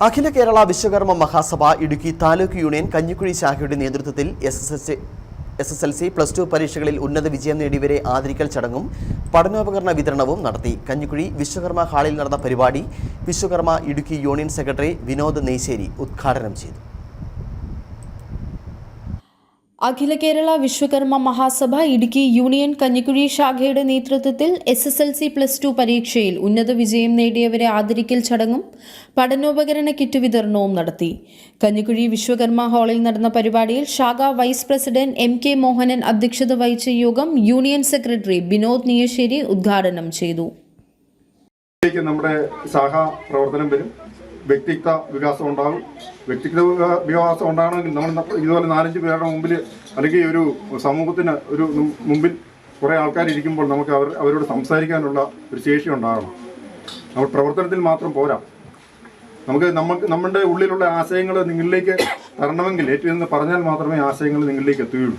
അഖില Kerala Vishwakarma Mahasabha Idukki taluk union Kanjikuzhi ശാഖയുടെ നേതൃത്വത്തിൽ SSLC +2 പരീക്ഷകളിൽ ഉന്നത വിജയം നേടിയവരെ ആദരിക്കൽ ചടങ്ങും പഠനോപകരണ വിതരണവും നടത്തി. കഞ്ഞിക്കുഴി വിശ്വകർമ്മ ഹാളിൽ നടന്ന പരിപാടി വിശ്വകർമ്മ ഇടുക്കി യൂണിയൻ സെക്രട്ടറി വിനോദ് നെയ്ശ്ശേരി ഉദ്ഘാടനം ചെയ്തു. അഖില കേരള വിശ്വകർമ്മ മഹാസഭ ഇടുക്കി യൂണിയൻ കഞ്ഞിക്കുഴി ശാഖയുടെ നേതൃത്വത്തിൽ SSLC +2 പരീക്ഷയിൽ ഉന്നത വിജയം നേടിയവരെ ആദരിക്കൽ ചടങ്ങും പഠനോപകരണ കിറ്റ് വിതരണവും നടത്തി. കഞ്ഞിക്കുഴി വിശ്വകർമ്മ ഹാളിൽ നടന്ന പരിപാടിയിൽ ശാഖ വൈസ് പ്രസിഡന്റ് MK മോഹനൻ അധ്യക്ഷത വഹിച്ച യോഗം യൂണിയൻ സെക്രട്ടറി വിനോദ് നെയ്ശ്ശേരി ഉദ്ഘാടനം ചെയ്തു. നമ്മുടെ ശാഖ പ്രവർത്തനം വരും, വ്യക്തിത്വ വികാസം ഉണ്ടാകും. വ്യക്തിത്വ വികാസം ഉണ്ടാകണമെങ്കിൽ നമ്മൾ ഇതുപോലെ 4-5 പേരുടെ മുമ്പിൽ അല്ലെങ്കിൽ ഒരു സമൂഹത്തിന് ഒരു മുമ്പിൽ കുറേ ആൾക്കാരിയ്ക്കുമ്പോൾ നമുക്ക് അവരോട് സംസാരിക്കാനുള്ള ഒരു ശേഷി ഉണ്ടാകണം. നമ്മൾ പ്രവർത്തനത്തിൽ മാത്രം പോരാ, നമ്മുടെ ഉള്ളിലുള്ള ആശയങ്ങൾ നിങ്ങളിലേക്ക് തരണമെങ്കിൽ ഏറ്റവും പറഞ്ഞാൽ മാത്രമേ ആശയങ്ങൾ നിങ്ങളിലേക്ക് എത്തുകയുള്ളൂ.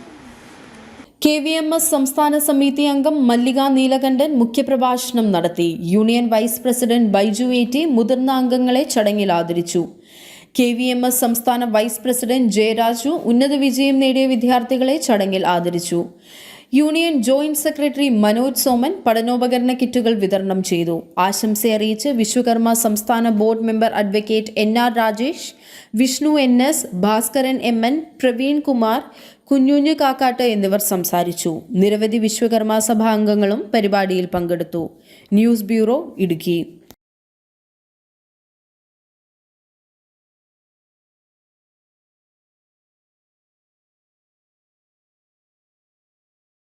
KVMS സംസ്ഥാന സമിതി അംഗം മല്ലിക നീലകണ്ഠൻ മുഖ്യപ്രഭാഷണം നടത്തി. Union vice president Baiju AT മുതിർന്ന അംഗങ്ങളെ ചടങ്ങിൽ ആദരിച്ചു. KVMS സംസ്ഥാന വൈസ് പ്രസിഡന്റ് ജയരാജു ഉന്നത വിജയം നേടിയ വിദ്യാർത്ഥികളെ ചടങ്ങിൽ ആദരിച്ചു. Union joint secretary Manoj Soman പഠനോപകരണ കിറ്റുകൾ വിതരണം ചെയ്തു. ആശംസയറിയിച്ച് വിശ്വകർമ്മ സംസ്ഥാന board member advocate NR Rajesh, Vishnu NS, Bhaskaran MN, Praveen Kumar, കുഞ്ഞുഞ്ഞു കാക്കാട്ട് എന്നിവർ സംസാരിച്ചു. നിരവധി വിശ്വകർമ്മ സഭാ അംഗങ്ങളും പരിപാടിയിൽ പങ്കെടുത്തു. News bureau, Idukki.